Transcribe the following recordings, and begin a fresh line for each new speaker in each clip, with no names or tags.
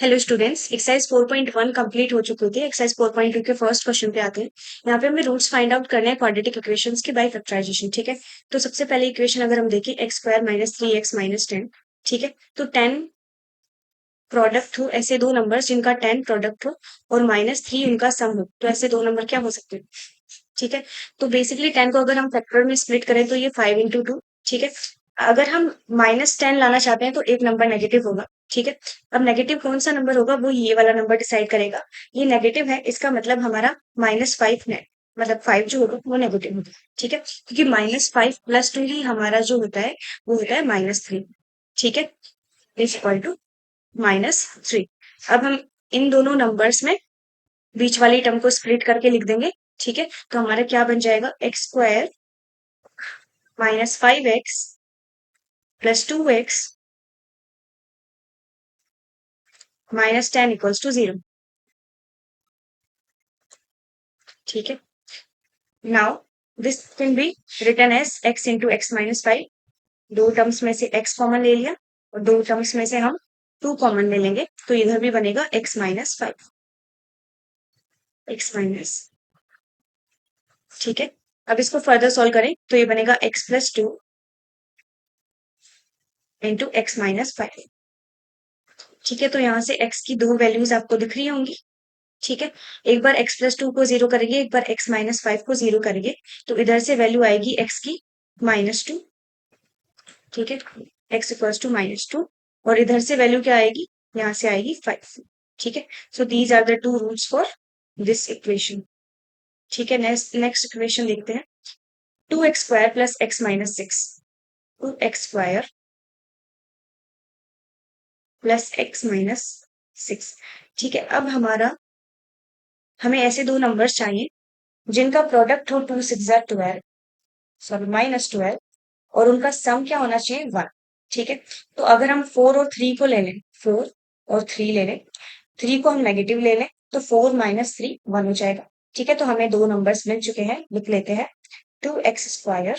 Hello students, exercise 4.1 complete हो चुकी थी। एक्सरसाइज 4.2 के फर्स्ट क्वेश्चन पे आते हैं। यहाँ पे हमें रूट्स फाइंड आउट करने हैं क्वाड्रेटिक इक्वेशंस की बाय फैक्टराइजेशन। ठीक है, तो सबसे पहले इक्वेशन अगर हम देखें x square minus 3x minus 10। ठीक है, तो 10 प्रोडक्ट हो ऐसे दो नंबर्स जिनका 10 प्रोडक्ट हो और माइनस 3 उनका सम हो, तो ऐसे दो नंबर क्या हो सकते हैं। ठीक है, तो बेसिकली 10 को अगर हम फैक्टर में स्प्लिट करें तो ये 5 into 2। ठीक है, अगर हम -10 लाना चाहते हैं तो एक नंबर नेगेटिव होगा। ठीक है, अब नेगेटिव कौन सा नंबर होगा वो ये वाला नंबर डिसाइड करेगा। ये नेगेटिव है, इसका मतलब हमारा -5 ने मतलब 5 जो होगा वो नेगेटिव होगा। ठीक है, क्योंकि -5 + 2 ही हमारा जो होता है वो होता है -3। ठीक है, इज इक्वल टू -3। अब हम इन दोनों नंबर्स में बीच वाली टर्म को स्प्लिट करके लिख देंगे। ठीक है, तो हमारा क्या बन जाएगा, x square -5x plus 2x -10 equals to 0। ठीक है, now this can be written as x into x minus 5। दो टर्म्स में से x कॉमन ले लिया और दो टर्म्स में से हम 2 कॉमन ले लेंगे, तो इधर भी बनेगा x-5 x-। ठीक है, अब इसको फर्दर सॉल्व करें तो ये बनेगा x+2 इंटू x-5। ठीक है, तो यहाँ से x की दो वैल्यूज आपको दिख रही होंगी। ठीक है, एक बार x+2 को 0 करेंगे, एक बार x-5 को 0 करेंगे, तो इधर से वैल्यू आएगी x की -2। ठीक है, x इक्वल्स टू -2 और इधर से वैल्यू क्या आएगी, यहाँ से आएगी 5। ठीक है, so these are the two roots for this equation. ठीक है, नेक्स्ट इक्वेशन देखते हैं। 2x square plus x minus 6, 2x square plus x minus 6। ठीक है, अब हमें ऐसे दो नंबर्स चाहिए जिनका प्रोडक्ट हो 2 6 12 सॉरी -12 और उनका सम क्या होना चाहिए 1। ठीक है, तो अगर हम 4 और 3 को ले लें, 4 और 3 ले लें, 3 को हम नेगेटिव ले लें तो 4 - 3 1 हो जाएगा। ठीक है, तो हमें दो नंबर्स मिल चुके हैं, लिख लेते हैं। 2x square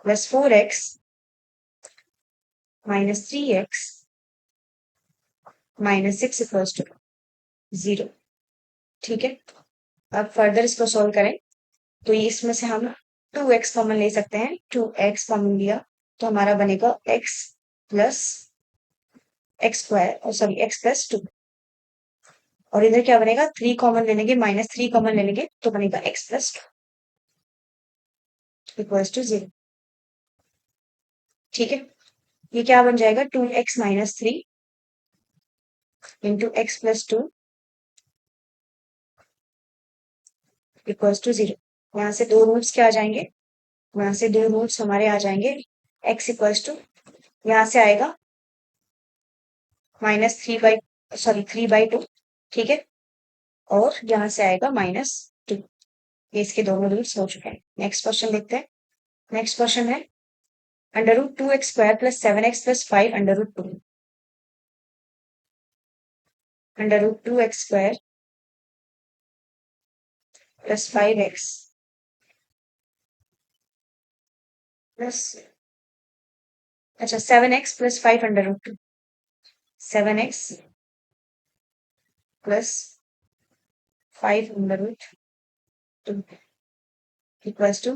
plus 4x minus 3x minus 6 equals to 0। ठीक है, अब फर्दर इसको सॉल्व करें तो ये इसमें से हम 2x कॉमन ले सकते हैं। 2x कॉमन लिया तो हमारा बनेगा x प्लस एक्स स्क्वायर और सॉरी x+2 और इधर क्या बनेगा, 3 कॉमन ले लेंगे, -3 कॉमन ले लेंगे तो बनेगा x+2 इक्वल्स टू 0। ठीक है, ये क्या बन जाएगा, 2x - 3 into x+2 equals to 0। यहाँ से दो रूट्स क्या आ जाएंगे, यहाँ से दो रूट्स हमारे आ जाएंगे। x इक्वल्स टू यहाँ से आएगा -3/2। ठीक है, और यहाँ से आएगा -2। ये इसके दोनों रूट्स हो चुके हैं। नेक्स्ट क्वेश्चन देखते हैं। नेक्स्ट क्वेश्चन है √2x square plus 7x plus 5 √2। √2x square plus 5x plus, अच्छा 7x plus 5 √2। 7x plus 5 √2 equals to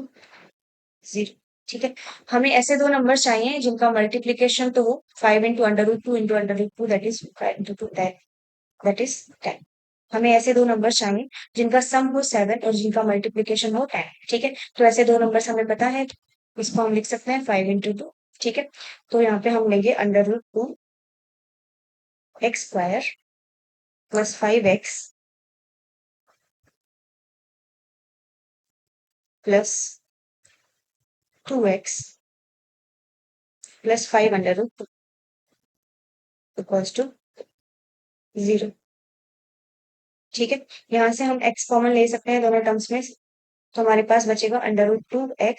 0। ठीक है, हमें ऐसे दो नंबर चाहिए जिनका मल्टीप्लीकेशन तो हो 5 into √2 into √2 that is 5 into 2 that is 10। हमें ऐसे दो नंबर चाहिए जिनका सम हो 7 और जिनका मल्टीप्लीकेशन हो 10। ठीक है, तो ऐसे दो नंबर्स हमें पता है, इसको हम लिख सकते हैं 5 इंटू 2। ठीक है, तो यहाँ पे हम लेंगे √2x square plus 5x plus 2x plus 5 √2 equals to 0। ठीक है, यहाँ से हम x कॉमन ले सकते हैं दोनों टर्म्स में, तो हमारे पास बचेगा √2x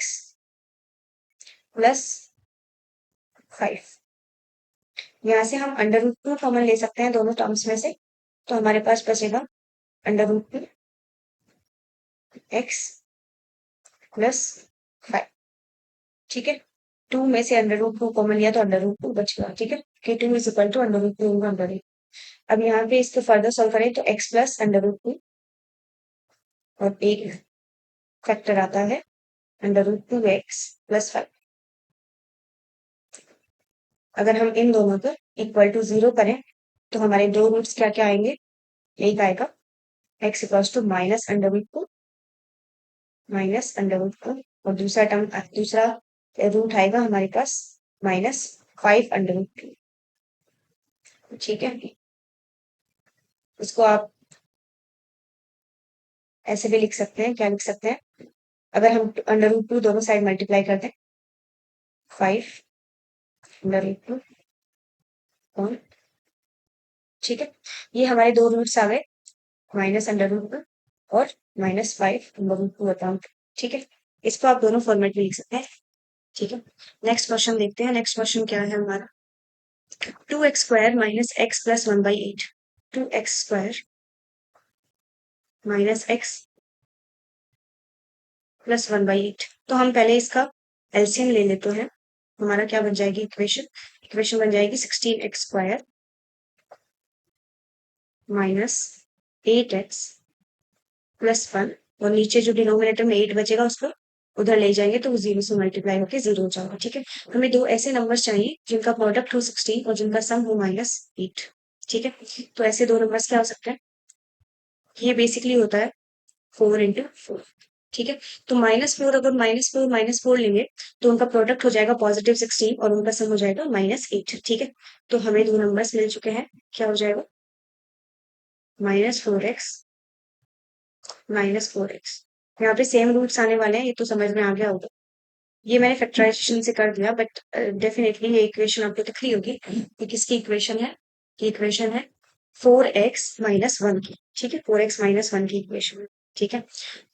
प्लस 5। यहाँ से हम √2 कॉमन ले सकते हैं दोनों टर्म्स में से, तो हमारे पास बचेगा √2x प्लस 5। ठीक है, 2 में से √2 कॉमन लिया तो √2 बच गया। ठीक है, कि 2 इज इक्वल टू √2 √2। अब यहाँ पे इसको फर्दर सॉल्व करें तो x plus under root two और एक फैक्टर आता है under root two x plus 5। अगर हम इन दोनों को इक्वल टू 0 करें तो हमारे दो रूट्स क्या क्या आएंगे, एक आएगा x equals to minus under root two और दूसरा रूट आएगा हमारे पास -5 अंडर रूट टू। ठीक है, इसको आप ऐसे भी लिख सकते हैं, क्या लिख सकते हैं, अगर हम अंडर रूट टू दोनों साइड मल्टीप्लाई कर दें 5 अंडर रूट टू, ठीक है, ये हमारे दो रूट्स आ गए माइनस अंडर रूट टू और -5 अंडर रूट टू बताओ। ठीक है, इसको आप दोनों फॉर्मेट में लिख सकते हैं। ठीक है, नेक्स्ट क्वेश्चन देखते हैं। नेक्स्ट क्वेश्चन क्या है हमारा, 2x² minus x plus 1/8। 2x² minus x plus 1/8। तो हम पहले इसका एलसीएम ले लेते हैं। हमारा क्या बन जाएगी इक्वेशन, इक्वेशन बन जाएगी 16x² माइनस 8x प्लस 1 और नीचे जो डिनोमिनेटर में 8 बचेगा उसको उधर ले जाएंगे तो वो 0 से मल्टीप्लाई होकर 0 हो जाएगा। ठीक है, हमें दो ऐसे नंबर्स चाहिए जिनका प्रोडक्ट हो 16 और जिनका सम हो -8। ठीक है, तो ऐसे दो नंबर्स क्या हो सकते हैं, ये बेसिकली होता है 4 × 4। ठीक है, तो -4 अगर -4 लेंगे तो उनका प्रोडक्ट हो जाएगा +16 और उनका सम हो जाएगा -8। ठीक है, तो हमें दो नंबर्स मिल चुके हैं, क्या हो जाएगा -4x -4x। यहाँ पे सेम रूट्स आने वाले हैं, ये तो समझ में आ गया होगा। ये मैंने फैक्टराइजेशन से कर दिया, बट डेफिनेटली ये इक्वेशन आपको दिख रही होगी। ये किसकी इक्वेशन है, ये इक्वेशन है 4x-1 की। ठीक है, 4x-1 की इक्वेशन है। ठीक है,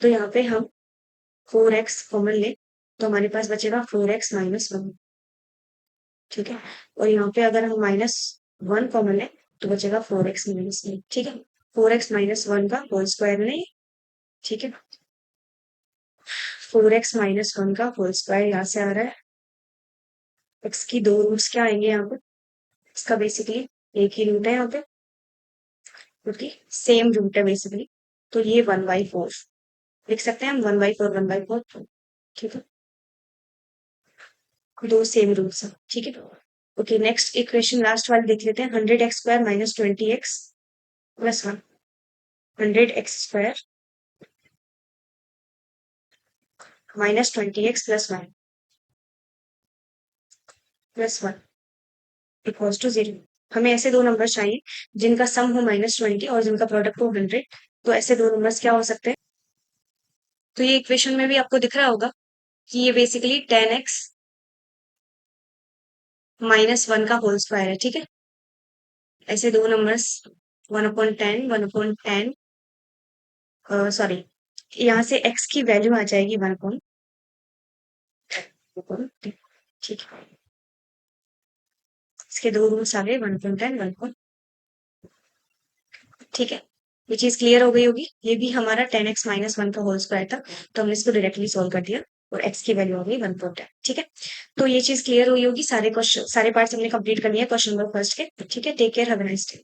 तो यहाँ पे हम 4x कॉमन ले तो हमारे पास बचेगा 4x-1। ठीक है, और यहाँ पे अगर हम -1 कॉमन ले तो बचेगा 4x-1। ठीक है, 4x-1 का होल स्क्वायर नहीं। ठीक है, 4x-1 का होल स्क्वायर यहाँ से आ रहा है। x की दो रूट्स क्या आएंगे यहाँ पे, इसका बेसिकली एक ही रूट है यहाँ पे, क्योंकि सेम रूट है बेसिकली, तो ये 1/4 लिख सकते हैं हम, 1/4 1/4। ठीक है, दो सेम रूट्स हैं। ठीक है, ओके, नेक्स्ट इक्वेशन लास्ट वाली देख लेते हैं। 100x² minus 20x plus 1। 100x² minus 20x plus 1 equals to 0। हमें ऐसे दो नंबर चाहिए जिनका सम हो -20 और जिनका प्रोडक्ट हो 100। तो ऐसे दो नंबर्स क्या हो सकते हैं, तो ये इक्वेशन में भी आपको दिख रहा होगा कि ये बेसिकली 10x -1 का होल स्क्वायर है। ठीक है, ऐसे दो नंबर्स 1/10 1/10, सॉरी, यहाँ से x की वैल्यू आ जाएगी 1/10। ठीक है, इसके दो रूट्स आ गए 1/10 1। ठीक है, ये चीज क्लियर हो गई होगी। ये भी हमारा 10x-1 का होल स्क्वायर था, तो हमने इसको डायरेक्टली सॉल्व कर दिया और x की वैल्यू हो गई 1/10। ठीक है, तो ये चीज क्लियर हुई होगी। सारे क्वेश्चन, सारे पार्ट्स हमने कंप्लीट कर लिए क्वेश्चन नंबर फर्स्ट के। ठीक है, take care, have a nice day.